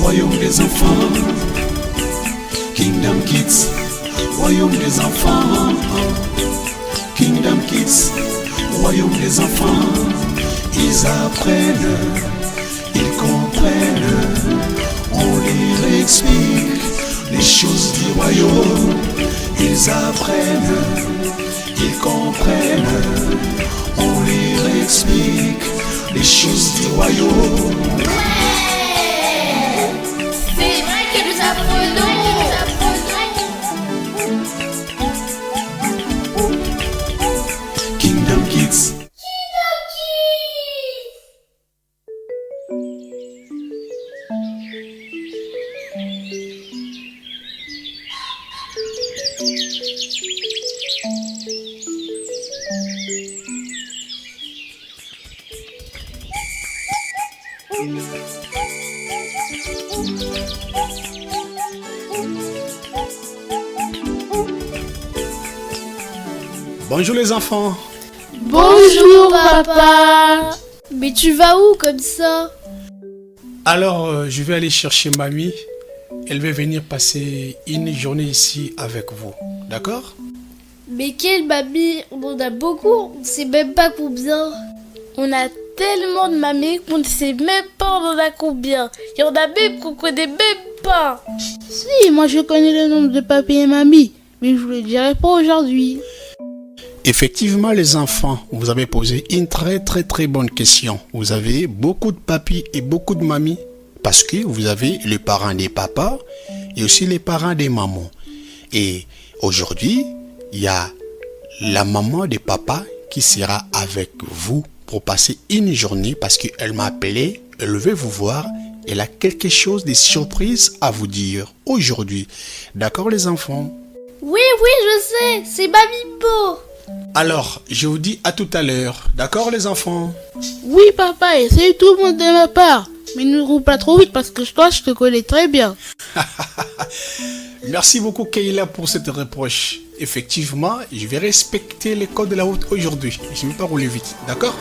royaume des enfants. Kingdom Kids, royaume des enfants. Kingdom Kids, royaume des enfants. Ils apprennent, ils comprennent, on leur explique les choses du royaume. Ils apprennent, ils comprennent, on leur explique les choses du royaume. Ouais, c'est vrai que nous apprenons. Kingdom Kids. Bonjour les enfants. Bonjour papa. Mais tu vas où comme ça? Alors, je vais aller chercher mamie. Elle va venir passer une journée ici avec vous. D'accord? Mais quelle mamie? On en a beaucoup, on ne sait même pas combien. On a tellement de mamies qu'on ne sait même pas on en a combien. Il y en a même qu'on connaît même pas. Si, moi je connais le nombre de papis et mamies, mais je vous le dirai pas aujourd'hui. Effectivement, les enfants, vous avez posé une très bonne question. Vous avez beaucoup de papis et beaucoup de mamies parce que vous avez les parents des papas et aussi les parents des mamans. Et aujourd'hui, il y a la maman des papas qui sera avec vous pour passer une journée parce qu'elle m'a appelé, elle veut vous voir, elle a quelque chose de surprise à vous dire aujourd'hui. D'accord les enfants? Oui, je sais, c'est Mamie Bo. Alors, je vous dis à tout à l'heure. D'accord les enfants? Oui papa, essaye tout le monde de ma part. Mais ne roule pas trop vite parce que toi je te connais très bien. Merci beaucoup Kayla pour cette reproche. Effectivement, je vais respecter les codes de la route aujourd'hui. Je ne vais pas rouler vite, d'accord?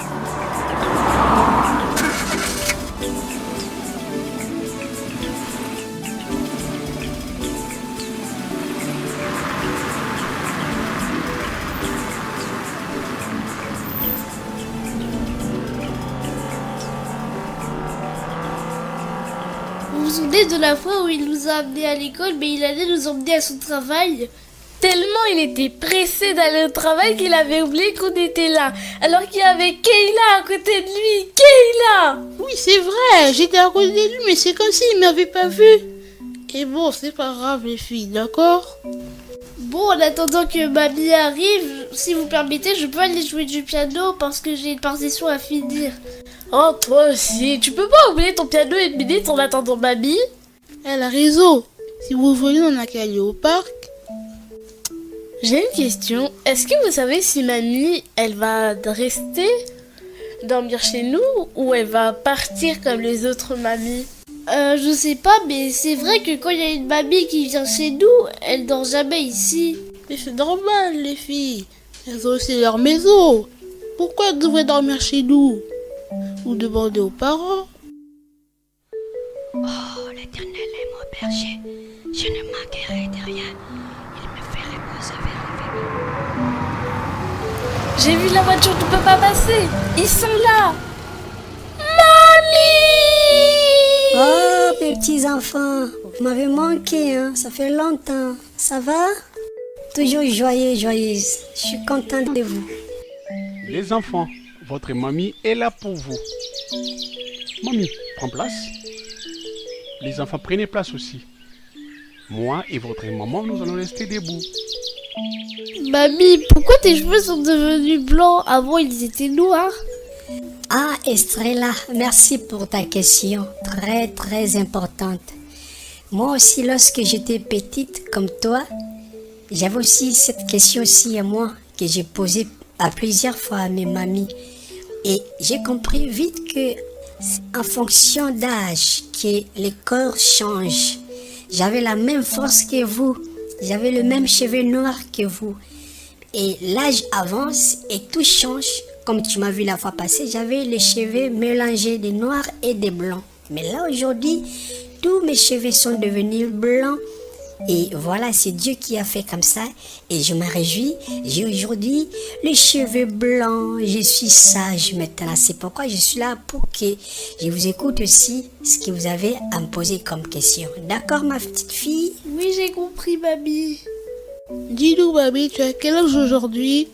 Vous vous souvenez de la fois où il nous a amenés à l'école, mais il allait nous emmener à son travail? Tellement il était pressé d'aller au travail qu'il avait oublié qu'on était là, alors qu'il y avait Kayla à côté de lui. Kayla! Oui c'est vrai, j'étais à côté de lui mais c'est comme s'il m'avait pas vu. Et bon, c'est pas grave les filles, d'accord? Bon, en attendant que mamie arrive, si vous permettez, je peux aller jouer du piano parce que j'ai une partition à finir. Oh, toi aussi, tu peux pas oublier ton piano une minute en attendant mamie? Elle a raison. Si vous voulez, on a qu'à aller au parc. J'ai une question. Est-ce que vous savez si mamie, elle va rester dormir chez nous ou elle va partir comme les autres mamies? Je sais pas, mais c'est vrai que quand il y a une mamie qui vient chez nous, elle dort jamais ici. Mais c'est normal les filles. Elles ont aussi leur maison. Pourquoi elles devraient dormir chez nous? Ou demander aux parents. Oh, l'Éternel est mon berger. Je ne manquerai de rien. Il me fait reposer vers les. J'ai vu la voiture du papa passer. Ils sont là. Oh, mes petits enfants, vous m'avez manqué, hein? Ça fait longtemps. Ça va? Toujours joyeuse. Je suis contente de vous. Les enfants, votre mamie est là pour vous. Mamie, prends place. Les enfants, prenez place aussi. Moi et votre maman, nous allons rester debout. Mamie, pourquoi tes cheveux sont devenus blancs? Avant, ils étaient noirs. Ah, Estrella, merci pour ta question. Très importante. Moi aussi, lorsque j'étais petite comme toi, j'avais aussi cette question aussi à moi que j'ai posée à plusieurs fois à mes mamies. Et j'ai compris vite que c'est en fonction d'âge que le corps change. J'avais la même force que vous. J'avais le même cheveu noir que vous. Et l'âge avance et tout change. Comme tu m'as vu la fois passée, j'avais les cheveux mélangés de noir et de blanc. Mais là aujourd'hui, tous mes cheveux sont devenus blancs. Et voilà, c'est Dieu qui a fait comme ça. Et je me réjouis. J'ai aujourd'hui les cheveux blancs. Je suis sage maintenant. C'est pourquoi je suis là pour que je vous écoute aussi ce que vous avez à me poser comme question. D'accord, ma petite fille? Oui, j'ai compris, Babi. Dis-nous, Babi, tu as quel âge aujourd'hui?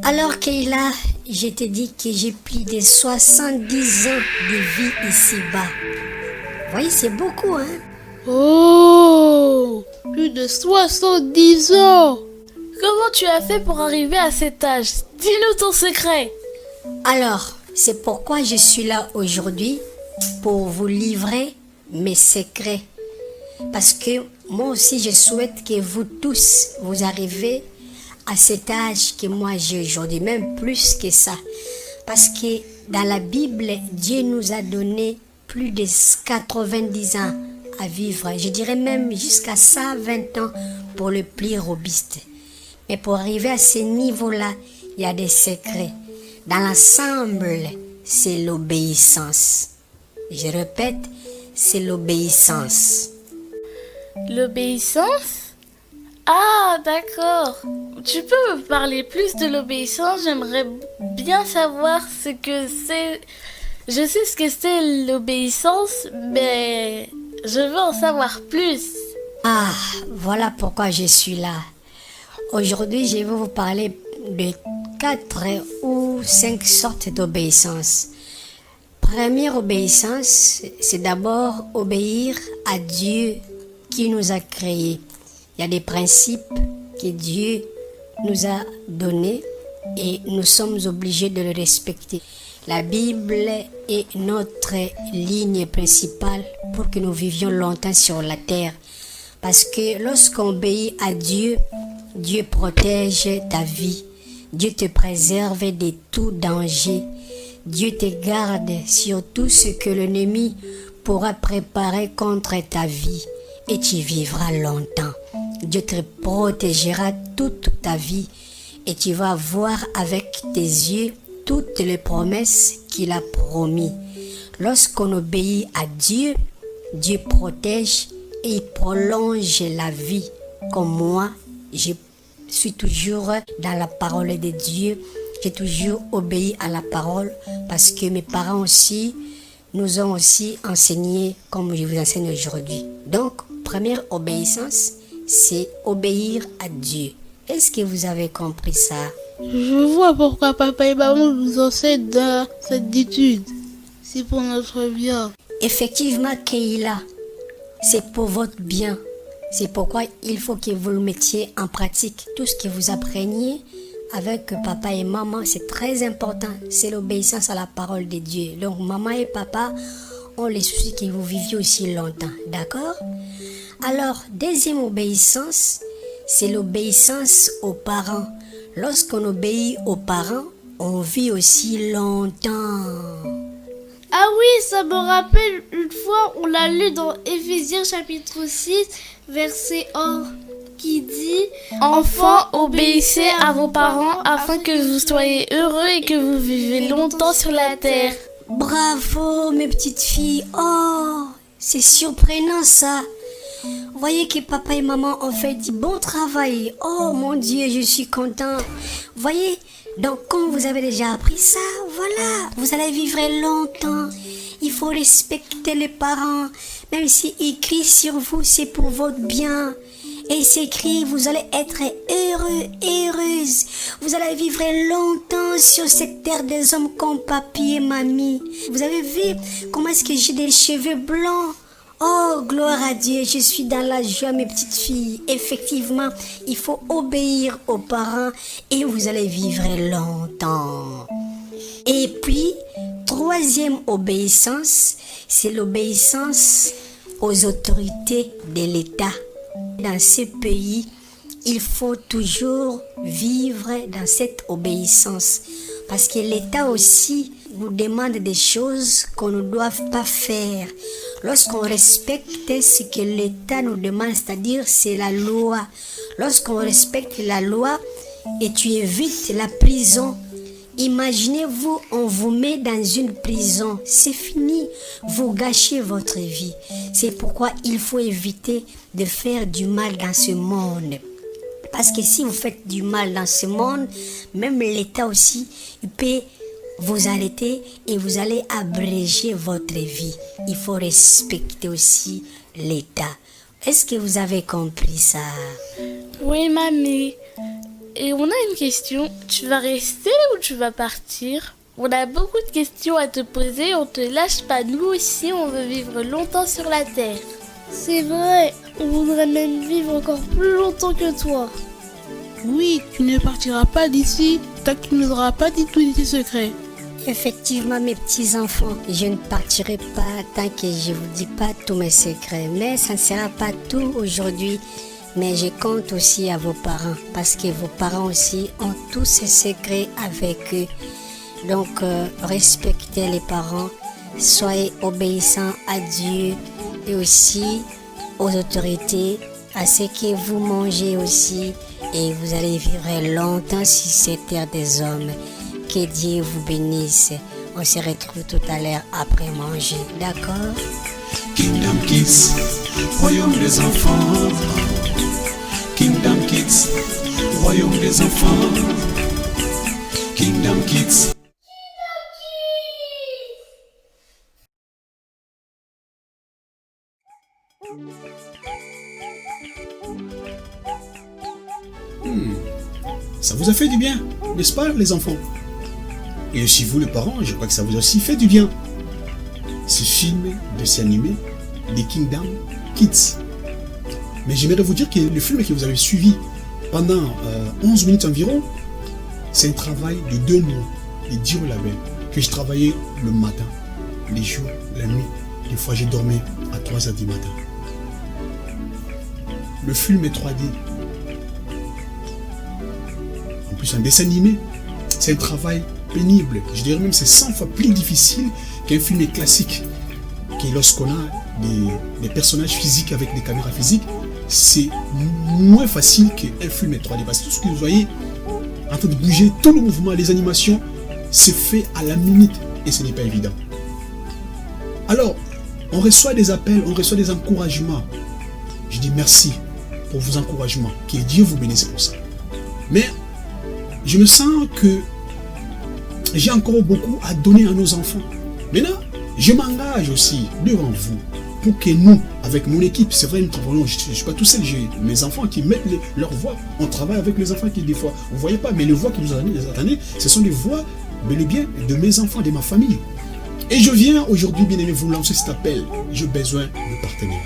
Alors Kayla, je te dis que j'ai plus de 70 ans de vie ici-bas. Vous voyez, c'est beaucoup, hein? Oh, plus de 70 ans. Comment tu as fait pour arriver à cet âge? Dis-nous ton secret. Alors, c'est pourquoi je suis là aujourd'hui pour vous livrer mes secrets. Parce que moi aussi, je souhaite que vous tous, vous arrivez à cet âge que moi j'ai aujourd'hui, même plus que ça. Parce que dans la Bible, Dieu nous a donné plus de 90 ans à vivre. Je dirais même jusqu'à 120 ans pour le plus robuste. Mais pour arriver à ce niveau-là, il y a des secrets. Dans l'ensemble, c'est l'obéissance. Je répète, c'est l'obéissance. L'obéissance? Ah, d'accord. Tu peux me parler plus de l'obéissance? J'aimerais bien savoir ce que c'est. Je sais ce que c'est l'obéissance, mais je veux en savoir plus. Ah, voilà pourquoi je suis là. Aujourd'hui, je vais vous parler de 4 ou 5 sortes d'obéissance. Première obéissance, c'est d'abord obéir à Dieu qui nous a créés. Il y a des principes que Dieu nous a donnés et nous sommes obligés de les respecter. La Bible est notre ligne principale pour que nous vivions longtemps sur la terre. Parce que lorsqu'on obéit à Dieu, Dieu protège ta vie. Dieu te préserve de tout danger. Dieu te garde sur tout ce que l'ennemi pourra préparer contre ta vie. Et tu vivras longtemps. Dieu te protégera toute ta vie. Et tu vas voir avec tes yeux toutes les promesses qu'il a promis. Lorsqu'on obéit à Dieu, Dieu protège et il prolonge la vie. Comme moi, je suis toujours dans la parole de Dieu. J'ai toujours obéi à la parole parce que mes parents aussi nous ont aussi enseigné comme je vous enseigne aujourd'hui. Donc, première obéissance, c'est obéir à Dieu. Est-ce que vous avez compris ça? Je vois pourquoi papa et maman nous enseignent dans cette étude. C'est pour notre bien. Effectivement, Kayla, c'est pour votre bien. C'est pourquoi il faut que vous le mettiez en pratique. Tout ce que vous appreniez avec papa et maman, c'est très important. C'est l'obéissance à la parole de Dieu. Donc, maman et papa ont les soucis que vous viviez aussi longtemps. D'accord? Alors, deuxième obéissance, c'est l'obéissance aux parents. Lorsqu'on obéit aux parents, on vit aussi longtemps. Ah oui, ça me rappelle une fois, on l'a lu dans Éphésiens chapitre 6, verset 1, qui dit « Enfants, obéissez à vos parents afin que vous soyez heureux et que vous vivez longtemps sur la terre. » Bravo, mes petites filles. Oh, c'est surprenant ça. Vous voyez que papa et maman ont fait du bon travail. Oh mon Dieu, je suis content. Vous voyez, donc comme vous avez déjà appris ça, voilà, vous allez vivre longtemps. Il faut respecter les parents. Même s'ils crient sur vous, c'est pour votre bien. Et c'est écrit, vous allez être heureux, heureuse. Vous allez vivre longtemps sur cette terre des hommes comme papi et mamie. Vous avez vu comment est-ce que j'ai des cheveux blancs? Oh, gloire à Dieu, je suis dans la joie, mes petites filles. Effectivement, il faut obéir aux parents et vous allez vivre longtemps. Et puis, troisième obéissance, c'est l'obéissance aux autorités de l'État. Dans ce pays, il faut toujours vivre dans cette obéissance. Parce que l'État aussi nous demande des choses qu'on ne doit pas faire. Lorsqu'on respecte ce que l'État nous demande, c'est-à-dire c'est la loi. Lorsqu'on respecte la loi et tu évites la prison, Imaginez-vous, on vous met dans une prison. C'est fini. Vous gâchez votre vie. C'est pourquoi il faut éviter de faire du mal dans ce monde. Parce que si vous faites du mal dans ce monde, même l'État aussi, il peut vous arrêter et vous allez abréger votre vie. Il faut respecter aussi l'État. Est-ce que vous avez compris ça? Oui, mamie. Et on a une question. Tu vas rester ou tu vas partir? On a beaucoup de questions à te poser. On te lâche pas. Nous aussi, on veut vivre longtemps sur la terre. C'est vrai, on voudrait même vivre encore plus longtemps que toi. Oui, tu ne partiras pas d'ici tant que tu ne nous auras pas dit tous tes secrets. Effectivement, mes petits-enfants, je ne partirai pas tant que je ne vous dis pas tous mes secrets. Mais ça ne sera pas tout aujourd'hui. Mais je compte aussi à vos parents parce que vos parents aussi ont tous ces secrets avec eux. Donc, respectez les parents, soyez obéissants à Dieu et aussi aux autorités, à ce que vous mangez aussi. Et vous allez vivre longtemps sur cette terre des hommes. Que Dieu vous bénisse. On se retrouve tout à l'heure après manger. D'accord? Kingdom Kids, royaume des enfants. Kingdom Kids, royaume des enfants. Kingdom Kids. Ça vous a fait du bien, n'est-ce pas les enfants? Et aussi vous les parents, je crois que ça vous a aussi fait du bien. Ce film, dessin animé, des Kingdom Kids. Mais j'aimerais vous dire que le film que vous avez suivi pendant 11 minutes environ, c'est un travail de 2 mois, de dur label, que je travaillais le matin, les jours, la nuit. Des fois, j'ai dormi à 3h du matin. Le film est 3D. En plus, un dessin animé, c'est un travail pénible. Je dirais même que c'est 100 fois plus difficile qu'un film classique. Que lorsqu'on a des personnages physiques avec des caméras physiques, c'est moins facile qu'un film 3D. Parce que tout ce que vous voyez en train de bouger, tout le mouvement, les animations, c'est fait à la minute et ce n'est pas évident. Alors, on reçoit des appels, on reçoit des encouragements. Je dis merci pour vos encouragements. Que Dieu vous bénisse pour ça. Mais je me sens que j'ai encore beaucoup à donner à nos enfants. Maintenant, je m'engage aussi devant vous pour que nous, avec mon équipe, c'est vrai, nous travaillons, je ne suis pas tout seul, j'ai mes enfants qui mettent leur voix. On travaille avec les enfants qui, des fois, vous ne voyez pas, mais les voix que vous entendez, ce sont des voix, bel et bien, de mes enfants, de ma famille. Et je viens aujourd'hui, bien aimé, vous lancer cet appel. J'ai besoin de partenaires.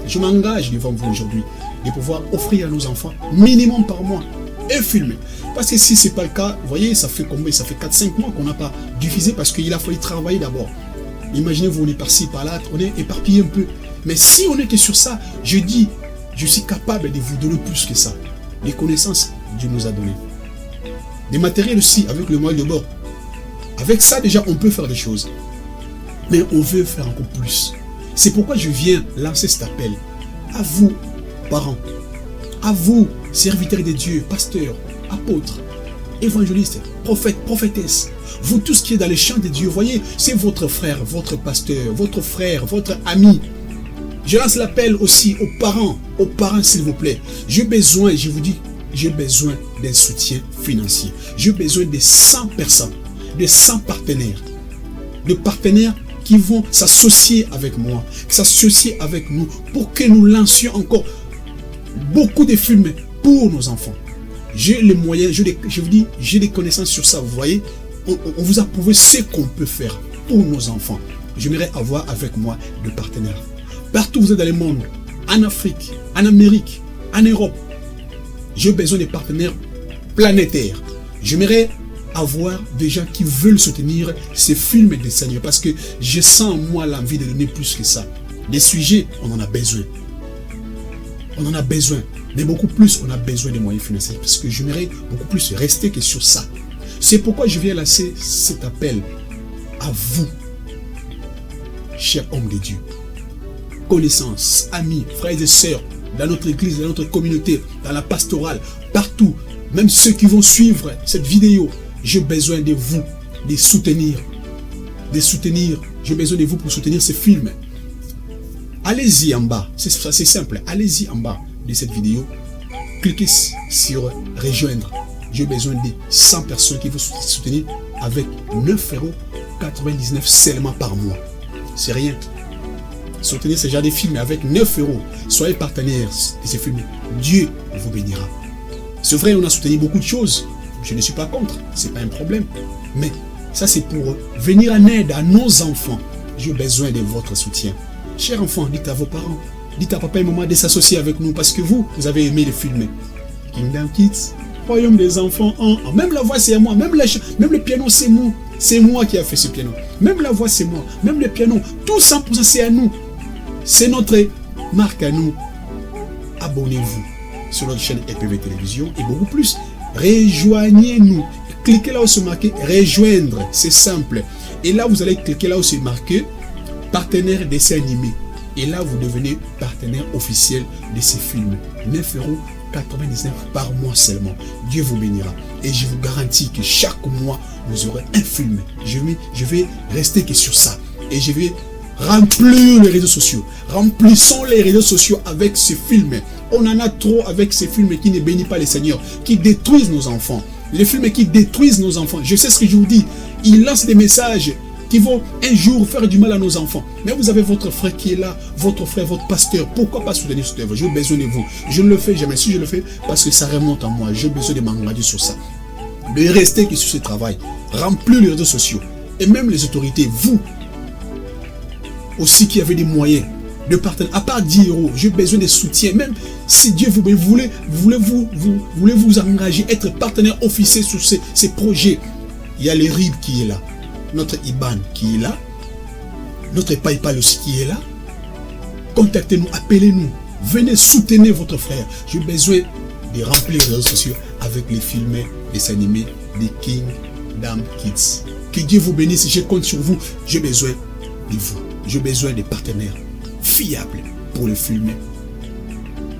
Je m'engage devant vous aujourd'hui de pouvoir offrir à nos enfants, minimum par mois, un film. Parce que si ce n'est pas le cas, vous voyez, ça fait combien? Ça fait 4-5 mois qu'on n'a pas diffusé parce qu'il a fallu travailler d'abord. Imaginez-vous, on est par-ci, par-là, on est éparpillé un peu. Mais si on était sur ça, je dis, je suis capable de vous donner plus que ça. Les connaissances, Dieu nous a données. Des matériels aussi, avec le moyen de bord. Avec ça, déjà, on peut faire des choses. Mais on veut faire encore plus. C'est pourquoi je viens lancer cet appel. À vous, parents. À vous, serviteurs de Dieu, pasteurs, apôtres, évangélistes, prophètes, prophétesses. Vous tous qui êtes dans les champs de Dieu, voyez, c'est votre frère, votre pasteur, votre frère, votre ami. Je lance l'appel aussi aux parents s'il vous plaît. J'ai besoin, je vous dis, j'ai besoin d'un soutien financier. J'ai besoin de 100 personnes, de 100 partenaires. De partenaires qui vont s'associer avec moi, s'associer avec nous pour que nous lancions encore beaucoup de films pour nos enfants. J'ai les moyens, je vous dis, j'ai des connaissances sur ça, vous voyez. On vous a prouvé ce qu'on peut faire pour nos enfants. J'aimerais avoir avec moi des partenaires. Partout où vous êtes dans le monde, en Afrique, en Amérique, en Europe, j'ai besoin de partenaires planétaires. J'aimerais avoir des gens qui veulent soutenir ces films et dessins animés parce que je sens en moi l'envie de donner plus que ça. Des sujets, on en a besoin. On en a besoin. Mais beaucoup plus, on a besoin de moyens financiers parce que j'aimerais beaucoup plus rester que sur ça. C'est pourquoi je viens lancer cet appel à vous, chers hommes de Dieu. Connaissances, amis, frères et sœurs, dans notre église, dans notre communauté, dans la pastorale, partout. Même ceux qui vont suivre cette vidéo, j'ai besoin de vous, de soutenir. J'ai besoin de vous pour soutenir ce film. Allez-y en bas, c'est simple, allez-y en bas de cette vidéo, cliquez sur rejoindre. J'ai besoin de 100 personnes qui vont soutenir avec 9,99 € seulement par mois. C'est rien. Soutenir ce genre de film avec 9 €. Soyez partenaires de ces films. Dieu vous bénira. C'est vrai, on a soutenu beaucoup de choses. Je ne suis pas contre, c'est pas un problème. Mais ça, c'est pour venir en aide à nos enfants. J'ai besoin de votre soutien. Chers enfants, dites à vos parents, dites à papa et maman de s'associer avec nous parce que vous avez aimé le film. Kingdom Kids, Royaume des enfants. Même la voix, c'est à moi. Même le piano, c'est moi. C'est moi qui a fait ce piano. Même la voix, c'est moi. Même le piano, tout 100%, c'est à nous. C'est notre marque à nous. Abonnez-vous sur notre chaîne EPV Télévision et beaucoup plus. Rejoignez-nous. Cliquez là où c'est marqué rejoindre. C'est simple. Et là, vous allez cliquer là où c'est marqué partenaire dessin animé. Et là, vous devenez partenaire officiel de ces films. 9,99 € par mois seulement. Dieu vous bénira. Et je vous garantis que chaque mois, vous aurez un film. Je vais rester que sur ça. Et je vais remplir les réseaux sociaux. Remplissons les réseaux sociaux avec ces films. On en a trop avec ces films qui ne bénissent pas les seigneurs, qui détruisent nos enfants. Les films qui détruisent nos enfants. Je sais ce que je vous dis. Ils lancent des messages qui vont un jour faire du mal à nos enfants. Mais vous avez votre frère qui est là, votre frère, votre pasteur. Pourquoi pas soutenir cette œuvre? J'ai besoin de vous. Je ne le fais jamais. Si je le fais, parce que ça remonte en moi. J'ai besoin de m'engager sur ça. De rester que sur ce travail. Remplir les réseaux sociaux. Et même les autorités, vous aussi qui avez des moyens de partenaire. À part 10 €, j'ai besoin de soutien. Même si Dieu vous voulez vous engager, être partenaire officiel sur ces projets. Il y a les RIB qui est là. Notre IBAN qui est là, notre PayPal aussi qui est là. Contactez-nous, appelez-nous, venez soutenir votre frère. J'ai besoin de remplir les réseaux sociaux avec les films, les animés des Kingdom Kids. Que Dieu vous bénisse, je compte sur vous. J'ai besoin de vous. J'ai besoin de partenaires fiables pour les films,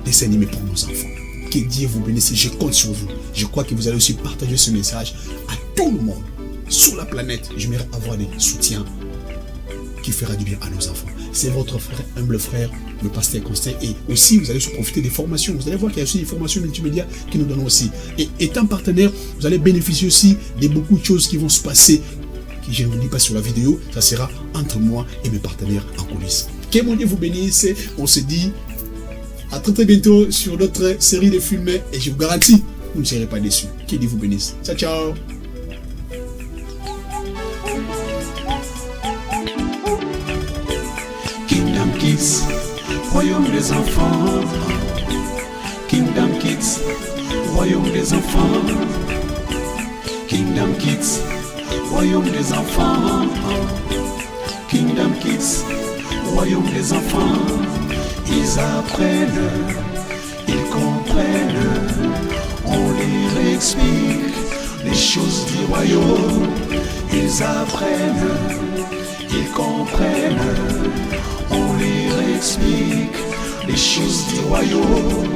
des animés pour nos enfants. Que Dieu vous bénisse, je compte sur vous. Je crois que vous allez aussi partager ce message à tout le monde. Sur la planète, j'aimerais avoir des soutiens qui fera du bien à nos enfants. C'est votre frère, humble frère, le pasteur Constant. Et aussi, vous allez se profiter des formations. Vous allez voir qu'il y a aussi des formations multimédia qui nous donnent aussi. Et étant partenaire, vous allez bénéficier aussi de beaucoup de choses qui vont se passer, qui je ne vous dis pas sur la vidéo. Ça sera entre moi et mes partenaires en coulisses. Que mon Dieu vous bénisse. On se dit à très très bientôt sur notre série de films. Et je vous garantis, vous ne serez pas déçus. Que Dieu vous bénisse. Ciao, ciao. Kids, Royaume des enfants. Kingdom Kids, Royaume des enfants. Kingdom Kids, Royaume des enfants. Kingdom Kids, Royaume des enfants. Ils apprennent, ils comprennent, on leur explique les choses du royaume. Ils apprennent, ils comprennent, on leur explique les choses du royaume.